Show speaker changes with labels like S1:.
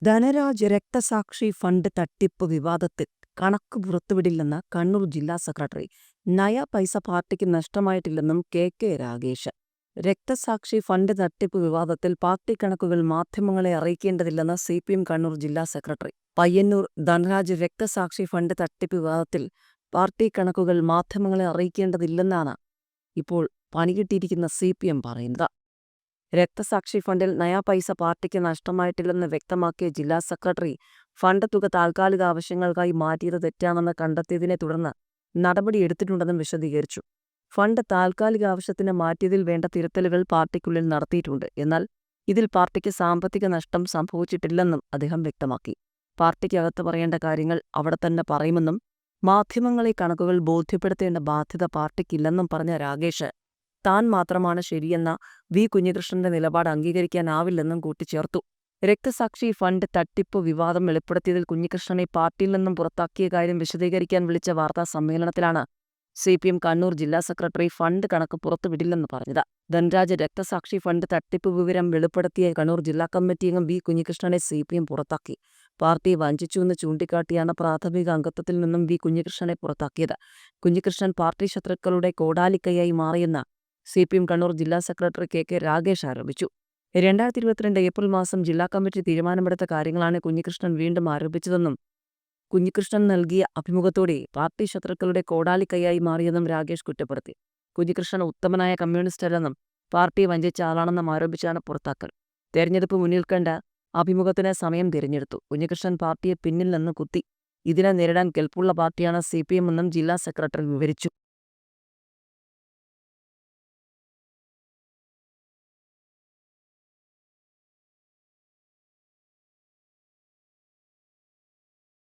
S1: ധനരാജ് രക്തസാക്ഷി ഫണ്ട് തട്ടിപ്പ് വിവാദത്തിൽ കണക്ക് പുറത്തുവിടില്ലെന്ന് കണ്ണൂർ ജില്ലാ സെക്രട്ടറി. നയ പൈസ പാർട്ടിക്ക് നഷ്ടമായിട്ടില്ലെന്നും കെ രാഗേഷ്. രക്തസാക്ഷി ഫണ്ട് തട്ടിപ്പ് വിവാദത്തിൽ പാർട്ടി കണക്കുകൾ മാധ്യമങ്ങളെ അറിയിക്കേണ്ടതില്ലെന്ന് CPM കണ്ണൂർ ജില്ലാ സെക്രട്ടറി. പയ്യന്നൂർ ധനരാജ് രക്തസാക്ഷി ഫണ്ട് തട്ടിപ്പ് വിവാദത്തിൽ പാർട്ടി കണക്കുകൾ മാധ്യമങ്ങളെ അറിയിക്കേണ്ടതില്ലെന്നാണ് ഇപ്പോൾ പണികിട്ടിയിരിക്കുന്ന CPM പറയുന്നത്. രക്തസാക്ഷി ഫണ്ടിൽ നയാ പൈസ പാർട്ടിക്ക് നഷ്ടമായിട്ടില്ലെന്ന് വ്യക്തമാക്കിയ ജില്ലാ സെക്രട്ടറി, ഫണ്ട് തുക താൽക്കാലിക ആവശ്യങ്ങൾക്കായി മാറ്റിയത് തെറ്റാണെന്ന് കണ്ടെത്തിയതിനെ തുടർന്ന് നടപടിയെടുത്തിട്ടുണ്ടെന്നും വിശദീകരിച്ചു. ഫണ്ട് താൽക്കാലിക ആവശ്യത്തിന് മാറ്റിയതിൽ വേണ്ട തിരുത്തലുകൾ പാർട്ടിക്കുള്ളിൽ നടത്തിയിട്ടുണ്ട്. എന്നാൽ ഇതിൽ പാർട്ടിക്ക് സാമ്പത്തിക നഷ്ടം സംഭവിച്ചിട്ടില്ലെന്നും അദ്ദേഹം വ്യക്തമാക്കി. പാർട്ടിക്കകത്ത് പറയേണ്ട കാര്യങ്ങൾ അവിടെ തന്നെ പറയുമെന്നും മാധ്യമങ്ങളെ കണക്കുകൾ ബോധ്യപ്പെടുത്തേണ്ട ബാധ്യത പാർട്ടിക്കില്ലെന്നും പറഞ്ഞ രാഗേഷ്, താൻ മാത്രമാണ് ശരിയെന്ന കുഞ്ഞികൃഷ്ണന്റെ നിലപാട് അംഗീകരിക്കാനാവില്ലെന്നും കൂട്ടിച്ചേർത്തു. രക്തസാക്ഷി ഫണ്ട് തട്ടിപ്പ് വിവാദം വെളിപ്പെടുത്തിയതിൽ കുഞ്ഞികൃഷ്ണനെ പാർട്ടിയിൽ നിന്നും പുറത്താക്കിയ കാര്യം വിശദീകരിക്കാൻ വിളിച്ച വാർത്താ സമ്മേളനത്തിലാണ് CPM കണ്ണൂർ ജില്ലാ സെക്രട്ടറി ഫണ്ട് കണക്ക് പുറത്തുവിടില്ലെന്ന് പറഞ്ഞത്. ധനരാജ് രക്തസാക്ഷി ഫണ്ട് തട്ടിപ്പ് വിവരം വെളിപ്പെടുത്തിയ കണ്ണൂർ ജില്ലാ കമ്മിറ്റി അംഗം കുഞ്ഞികൃഷ്ണനെ CPM പുറത്താക്കി. പാർട്ടിയെ വഞ്ചിച്ചുവെന്ന് ചൂണ്ടിക്കാട്ടിയാണ് പ്രാഥമിക അംഗത്വത്തിൽ നിന്നും കുഞ്ഞികൃഷ്ണനെ പുറത്താക്കിയത്. കുഞ്ഞികൃഷ്ണൻ പാർട്ടി ശത്രുക്കളുടെ കോടാലിക്കൈയായി മാറിയെന്ന് CPM കണ്ണൂർ ജില്ലാ സെക്രട്ടറി കെ രാഗേഷ് ആരോപിച്ചു. 2022 ഏപ്രിൽ മാസം ജില്ലാ കമ്മിറ്റി തീരുമാനമെടുത്ത കാര്യങ്ങളാണ് കുഞ്ഞികൃഷ്ണൻ വീണ്ടും ആരോപിച്ചതെന്നും കുഞ്ഞികൃഷ്ണൻ നൽകിയ അഭിമുഖത്തോടെ പാർട്ടി ശത്രുക്കളുടെ കോടാലിക്കൈയായി മാറിയെന്നും രാഗേഷ് കുറ്റപ്പെടുത്തി. കുഞ്ഞികൃഷ്ണൻ ഉത്തമനായ കമ്മ്യൂണിസ്റ്റല്ലെന്നും പാർട്ടിയെ വഞ്ചിച്ച ആളാണെന്നും ആരോപിച്ചാണ് പുറത്താക്കൽ. തെരഞ്ഞെടുപ്പ് മുന്നിൽ കണ്ട അഭിമുഖത്തിന് സമയം തിരഞ്ഞെടുത്തു. കുഞ്ഞികൃഷ്ണൻ പാർട്ടിയെ പിന്നിൽ നിന്ന് കുത്തി. ഇതിനെ നേരിടാൻ കെൽപ്പുള്ള പാർട്ടിയാണ് CPM എന്നും ജില്ലാ സെക്രട്ടറി വിവരിച്ചു.